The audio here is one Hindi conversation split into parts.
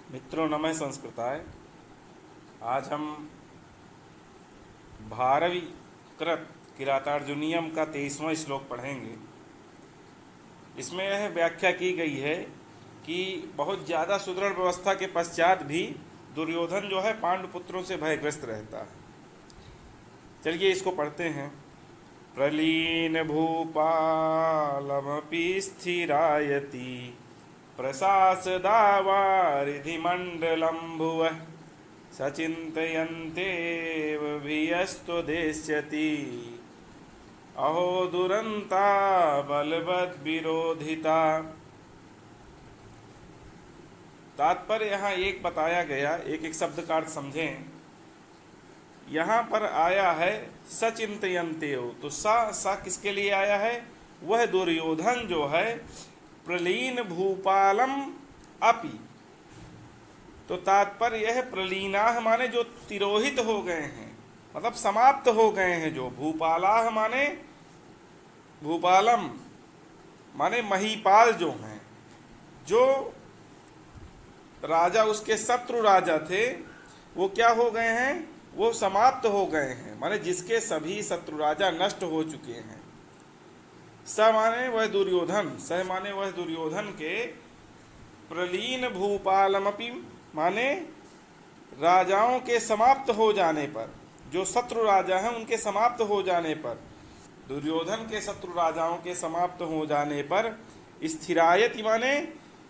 मित्रों नमः संस्कृताय। आज हम 12वीं कृत किरातार्जुनीयम का 23वां श्लोक पढ़ेंगे। इसमें यह व्याख्या की गई है कि बहुत ज़्यादा सुदृढ़ व्यवस्था के पश्चात भी दुर्योधन जो है पांडुपुत्रों से भयग्रस्त रहता है। चलिए इसको पढ़ते हैं। प्रलीन भूपालमपि स्थिरायति प्रशासदावारिधिमण्डलं भुवः सचिन्तयन्तेव भियस्त्वदेष्यति अहो दुरन्ता बलवद्विरोधिता। तात्पर्य यहाँ एक बताया गया, एक एक शब्द का अर्थ समझें। यहाँ पर आया है सचिंतयन्तेव, तो सा किसके लिए आया है? वह दुर्योधन जो है प्रलीन भूपालम अपि, तो तात्पर्य यह प्रलीनाह माने जो तिरोहित हो गए हैं, मतलब समाप्त हो गए हैं। जो भूपालाह माने भूपालम माने महीपाल जो हैं, जो राजा उसके शत्रु राजा थे वो क्या हो गए हैं? वो समाप्त हो गए हैं, माने जिसके सभी शत्रु राजा नष्ट हो चुके हैं। स माने वह दुर्योधन, सह माने वह दुर्योधन के प्रलीन भूपालमपि माने राजाओं के समाप्त हो जाने पर, जो शत्रु राजा हैं उनके समाप्त हो जाने पर, दुर्योधन के शत्रु राजाओं के समाप्त हो जाने पर स्थिरायति माने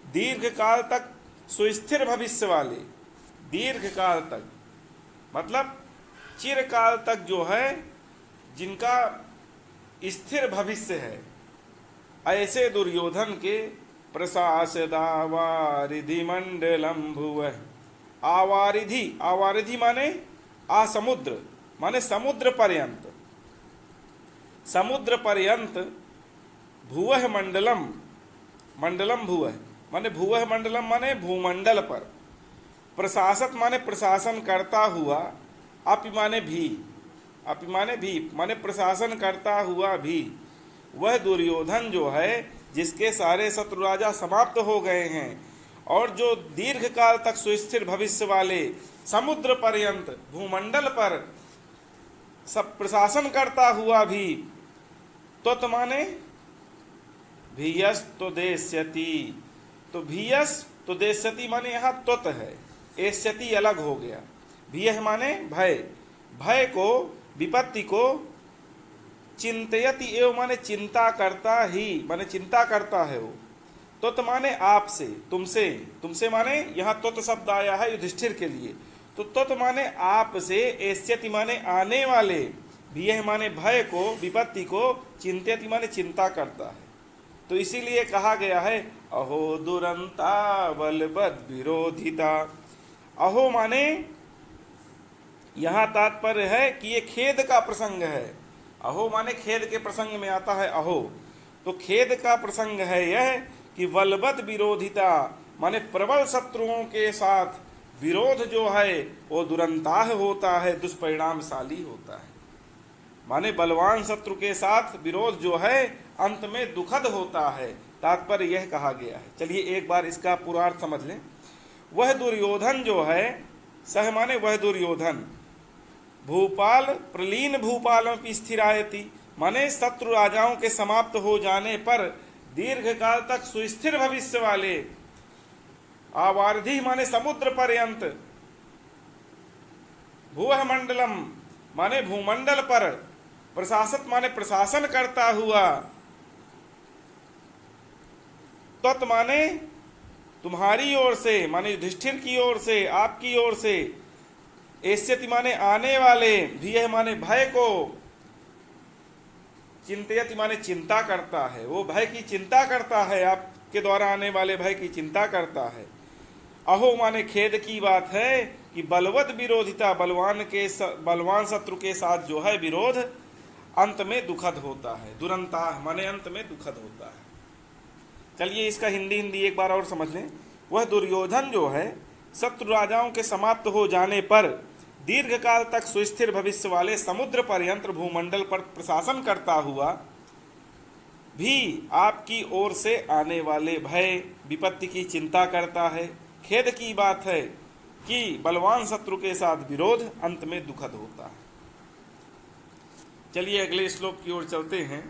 दीर्घ काल तक सुस्थिर भविष्य वाले, दीर्घ काल तक मतलब चिरकाल तक जो है जिनका स्थिर भविष्य है, ऐसे दुर्योधन के प्रशासदावारिधि मंडलम भुवः। आवारिधि, आवारिधि माने आसमुद्र माने समुद्र पर्यंत, समुद्र पर्यंत भुवः मंडलम, मंडलम भुवः माने भुवः मंडलम माने भूमंडल पर, प्रशासक माने प्रशासन करता हुआ, अपि माने भी, अपि माने भी माने प्रशासन करता हुआ भी, वह दुर्योधन जो है जिसके सारे शत्रु राजा समाप्त हो गए हैं और जो दीर्घ काल तक सुस्थिर भविष्य वाले समुद्र पर्यंत भूमंडल पर सब प्रशासन करता हुआ भी, तो माने भीयस तो देश्यति, तो भीयस तो देश्यति माने यहाँ त्वत है, एष्यति अलग हो गया। भीय माने भय, भय को विपत्ति को, चिंतयति एवं माने चिंता करता ही माने चिंता करता है वो, तो माने आपसे, तुमसे, तुमसे माने यहाँ तो शब्द आया है युधिष्ठिर के लिए, तो माने आपसे, एष्यति माने आने वाले, भीय माने भय को, विपत्ति को, चिंतयति माने चिंता करता है। तो इसीलिए कहा गया है अहो दुरंता बलवद विरोधिता। अहो माने यहां तात्पर्य है कि ये खेद का प्रसंग है। अहो माने खेद के प्रसंग में आता है अहो, तो खेद का प्रसंग है यह कि बलवद विरोधिता माने प्रबल शत्रुओं के साथ विरोध जो है वो दुरंताह होता है, दुष्परिणामशाली होता है। माने बलवान शत्रु के साथ विरोध जो है अंत में दुखद होता है, तात्पर्य यह कहा गया है। चलिए एक बार इसका पूर्वार्थ समझ लें। वह दुर्योधन जो है, सह माने वह दुर्योधन, भूपाल प्रलीन भूपालों की स्थिरायति माने शत्रु राजाओं के समाप्त हो जाने पर दीर्घ काल तक सुस्थिर भविष्य वाले, आवारिधि माने समुद्र पर्यंत, भुवः मंडलम माने भूमंडल पर, प्रशासक माने प्रशासन करता हुआ, तत् माने तुम्हारी ओर से माने युधिष्ठिर की ओर से, आपकी ओर से, एष्यति माने आने वाले, भीय माने भय को, चिंतयति माने चिंता करता है, वो भय की चिंता करता है, आपके द्वारा आने वाले भय की चिंता करता है। अहो माने खेद की बात है कि बलवद विरोधिता, बलवान शत्रु के साथ जो है विरोध अंत में दुखद होता है। दुरंता माने अंत में दुखद होता है। चलिए इसका हिंदी एक बार और समझ लें। वह दुर्योधन जो है शत्रु राजाओं के समाप्त हो जाने पर दीर्घ काल तक सुस्थिर भविष्य वाले समुद्र पर्यंत भूमंडल पर प्रशासन करता हुआ भी आपकी ओर से आने वाले भय विपत्ति की चिंता करता है। खेद की बात है कि बलवान शत्रु के साथ विरोध अंत में दुखद होता है। चलिए अगले श्लोक की ओर चलते हैं।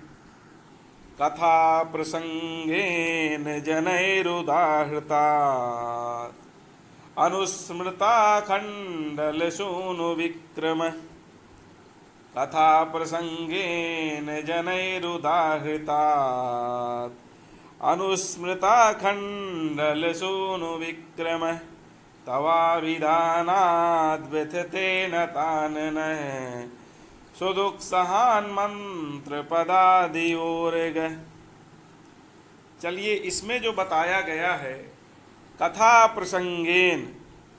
कथा प्रसंगेन जनैरुदाहृता अनुस्मृता खंडल सूनु विक्रम। कथा प्रसंगेन जनैरुदाहृता अनुस्मृता खंडल सूनु विक्रम। तवाभिधानाद् व्यथतेन तानन सुदुःख सहान मंत्र पदादियोर्ग। चलिए इसमें जो बताया गया है कथा प्रसंगेन,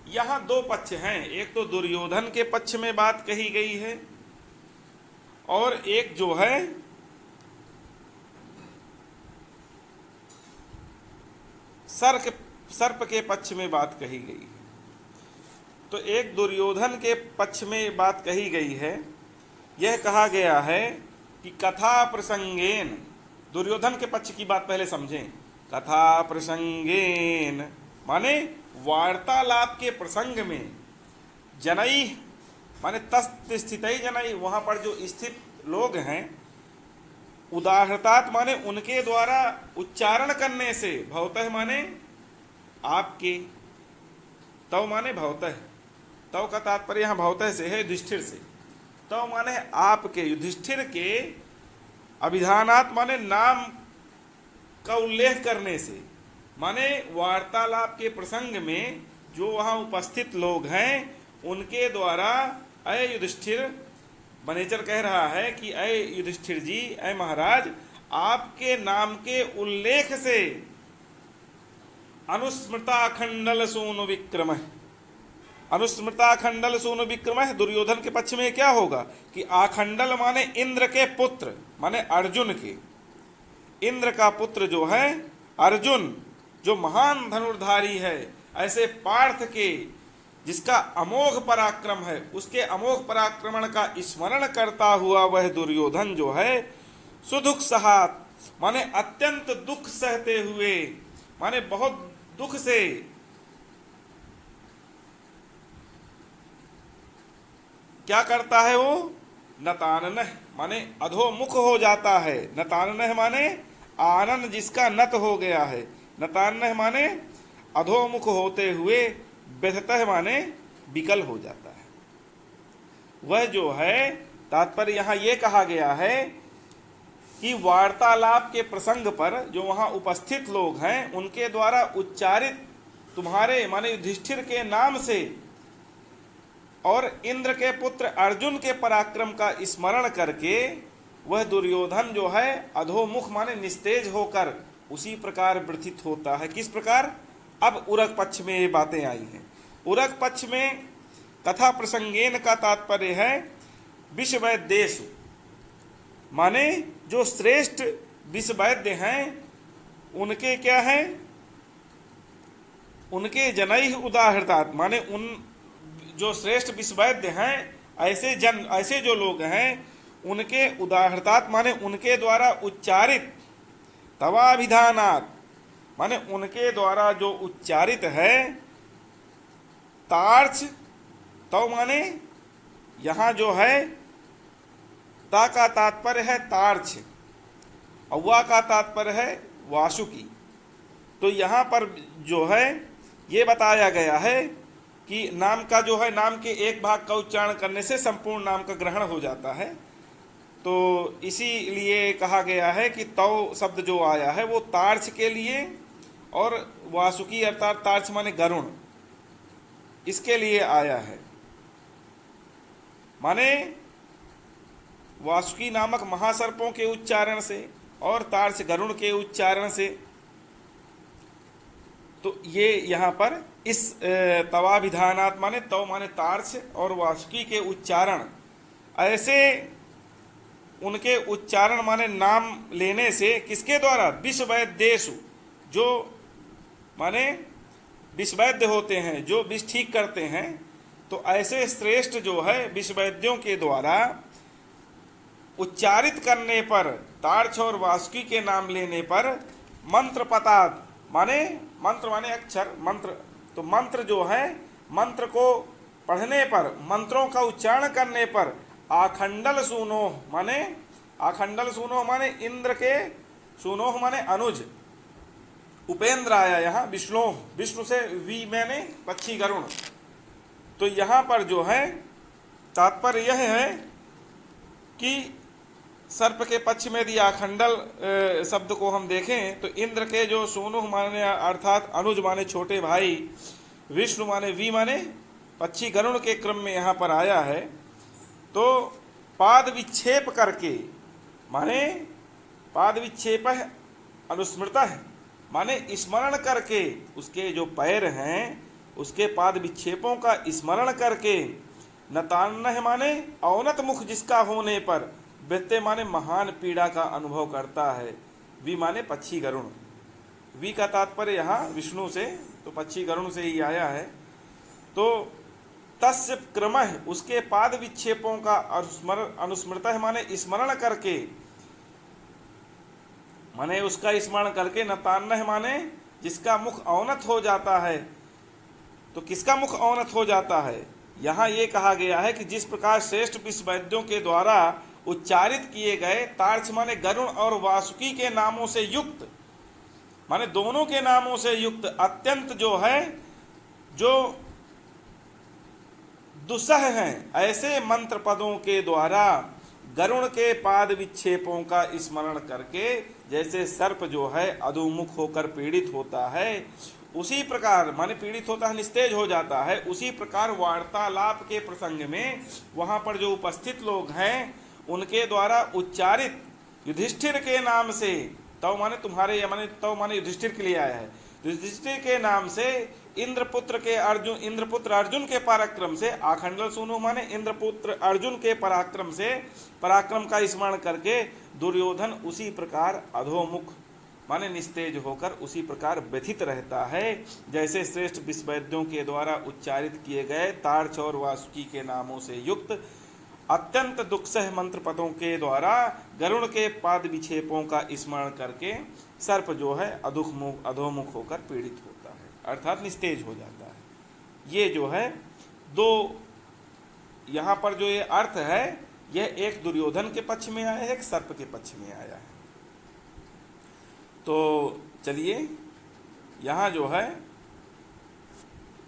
यहाँ दो पक्ष हैं। एक तो दुर्योधन के पक्ष में बात कही गई है और एक जो है सर्प के पक्ष में बात कही गई है। तो एक दुर्योधन के पक्ष में बात कही गई है। यह कहा गया है कि कथा प्रसंगेन, दुर्योधन के पक्ष की बात पहले समझें। कथा प्रसंगेन माने वार्तालाप के प्रसंग में, जनई माने तस्त स्थितई जनई, वहां पर जो स्थित लोग हैं, उदाहरतात माने उनके द्वारा उच्चारण करने से, भवतः माने आपके, तव माने भवतः, तव का तात्पर्य यहाँ भवतः से है, युधिष्ठिर से। तव माने आपके, युधिष्ठिर के, अभिधानात माने नाम का उल्लेख करने से, माने वार्तालाप के प्रसंग में जो वहां उपस्थित लोग हैं उनके द्वारा, अय युधिष्ठिर, मनेचर कह रहा है कि अय युधिष्ठिर जी, अय महाराज, आपके नाम के उल्लेख से अनुस्मृता खंडल सूनु विक्रम, अनुस्मृता खंडल सूनु विक्रम। दुर्योधन के पक्ष में क्या होगा कि आखंडल माने इंद्र के पुत्र, माने अर्जुन के, इंद्र का पुत्र जो है अर्जुन, जो महान धनुर्धारी है, ऐसे पार्थ के, जिसका अमोघ पराक्रम है, उसके अमोघ पराक्रमण का स्मरण करता हुआ वह दुर्योधन जो है, सुदुख सहात माने अत्यंत दुख सहते हुए, माने बहुत दुख से, क्या करता है वो, नताननः माने अधोमुख हो जाता है। नताननः माने आनन जिसका नत हो गया है, नताननः माने अधोमुख होते हुए, व्यथतः माने विकल हो जाता है। वह जो है, तात्पर्य यहाँ ये कहा गया है कि वार्तालाप के प्रसंग पर जो वहां उपस्थित लोग हैं उनके द्वारा उच्चारित तुम्हारे माने युधिष्ठिर के नाम से और इंद्र के पुत्र अर्जुन के पराक्रम का स्मरण करके वह दुर्योधन जो है अधोमुख माने निस्तेज होकर उसी प्रकार व्यथित होता है। किस प्रकार? अब उरग पक्ष में ये बातें आई हैं। उरग पक्ष में कथा प्रसंगेन का तात्पर्य है विषवैद्येषु, माने जो श्रेष्ठ विषवैद्य हैं उनके क्या है, उनके जनैः उदाहृतात्, माने उन जो श्रेष्ठ विषवैद्य हैं, ऐसे जन, ऐसे जो लोग हैं उनके उदाहृतात् माने उनके द्वारा उच्चारित, तवाभिधानात् माने उनके द्वारा जो उच्चारित है, तार्च, तव माने यहाँ जो है ता का तात्पर्य है तार्च, अव्वा का तात्पर्य है वासुकी। तो यहाँ पर जो है ये बताया गया है कि नाम का जो है, नाम के एक भाग का उच्चारण करने से संपूर्ण नाम का ग्रहण हो जाता है। तो इसीलिए कहा गया है कि तव शब्द जो आया है वो तार्च के लिए, और वासुकी अर्थात तार्च माने गरुण, इसके लिए आया है। माने वासुकी नामक महासर्पों के उच्चारण से और तार्च गरुण के उच्चारण से। तो ये यहाँ पर इस तवाभिधानात् माने तव माने तार्च और वासुकी के उच्चारण, ऐसे उनके उच्चारण माने नाम लेने से, किसके द्वारा, विषवैद्येषु, जो माने विषवैद्य होते हैं, जो विष ठीक करते हैं, तो ऐसे श्रेष्ठ जो है विषवैद्यों के द्वारा उच्चारित करने पर, तार्च और वासुकी के नाम लेने पर, मंत्र पतात् माने मंत्र माने अक्षर, मंत्र तो मंत्र जो है, मंत्र को पढ़ने पर, मंत्रों का उच्चारण करने पर आखंडल सूनोह माने, आखंडल सूनोह माने इंद्र के, सूनोह माने अनुज, उपेंद्र आया यहाँ, विष्णोह, विष्णु से वी मैंने पक्षी गरुण। तो यहाँ पर जो है तात्पर्य यह है कि सर्प के पक्ष में यदि आखंडल शब्द को हम देखें तो इंद्र के जो सूनुह माने अर्थात अनुज माने छोटे भाई, विष्णु माने वी माने पक्षी गरुण के क्रम में यहाँ पर आया है। तो पाद विक्षेप करके माने पाद विक्षेप अनुस्मृत है माने स्मरण करके, उसके जो पैर हैं उसके पाद विक्षेपों का स्मरण करके, नतान्नह माने अवनत मुख जिसका होने पर, व्यत्यय माने महान पीड़ा का अनुभव करता है, वी माने पक्षी गरुण, वी का तात्पर्य यहाँ विष्णु से, तो पक्षी गरुण से ही आया है। तो तस्य क्रमः उसके पाद विक्षेपों का अनुस्मृत है माने स्मरण करके, माने उसका स्मरण करके, नतान्नह माने जिसका मुख अवनत हो जाता है। तो किसका मुख अवनत हो जाता है? यहाँ ये कहा गया है कि जिस प्रकार श्रेष्ठ विश्ववैद्यों के द्वारा उच्चारित किए गए तार्क्ष माने गरुण और वासुकी के नामों से युक्त, माने दोनों के नामों से युक्त अत्यंत जो है, जो दुस्सह हैं, ऐसे मंत्र पदों के द्वारा गरुण के पाद विक्षेपों का स्मरण करके, जैसे सर्प जो है अधोमुख होकर पीड़ित होता है, उसी प्रकार माने पीड़ित होता है, निस्तेज हो जाता है, उसी प्रकार वार्तालाप के प्रसंग में वहां पर जो उपस्थित लोग हैं उनके द्वारा उच्चारित युधिष्ठिर के नाम से, तव माने तुम्हारे, माने तव माने युधिष्ठिर के लिए आया है, युधिष्ठिर के नाम से इंद्रपुत्र के अर्जुन, इंद्रपुत्र अर्जुन के पराक्रम से, आखंडल सुनो माने इंद्रपुत्र अर्जुन के पराक्रम से, पराक्रम का स्मरण करके दुर्योधन उसी प्रकार अधोमुख माने निस्तेज होकर उसी प्रकार व्यथित रहता है, जैसे श्रेष्ठ विश्ववैद्यों के द्वारा उच्चारित किए गए तार्क्ष और वासुकी के नामों से युक्त अत्यंत दुखसह मंत्र पदों के द्वारा गरुण के पाद विक्षेपों का स्मरण करके सर्प जो है अधोमुख होकर पीड़ित होता है, अर्थात निस्तेज हो जाता है। ये जो है दो यहाँ पर जो ये अर्थ है, यह एक दुर्योधन के पक्ष में आया है, एक सर्प के पक्ष में आया है। तो चलिए यहाँ जो है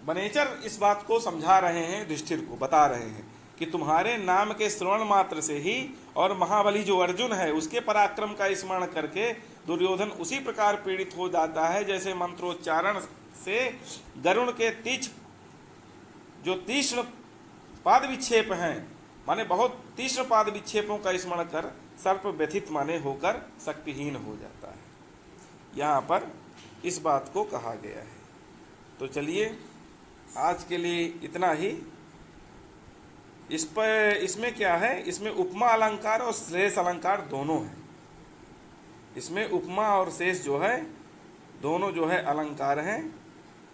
बनेचर इस बात को समझा रहे हैं, युधिष्ठिर को बता रहे हैं कि तुम्हारे नाम के श्रवण मात्र से ही और महाबली जो अर्जुन है उसके पराक्रम का स्मरण करके दुर्योधन उसी प्रकार पीड़ित हो जाता है, जैसे मंत्रोच्चारण से गरुण के तीक्ष्ण पाद विक्षेप हैं, माने बहुत तीक्ष्ण पाद विक्षेपों का स्मरण कर सर्प व्यथित माने होकर शक्तिहीन हो जाता है। यहाँ पर इस बात को कहा गया है। तो चलिए आज के लिए इतना ही। इसमें क्या है, इसमें उपमा अलंकार और शेष अलंकार दोनों हैं। इसमें उपमा और शेष जो है दोनों जो है अलंकार हैं।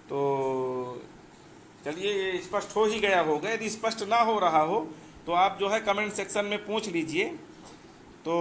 तो चलिए ये स्पष्ट हो ही गया होगा, यदि स्पष्ट ना हो रहा हो तो आप जो है कमेंट सेक्शन में पूछ लीजिए। तो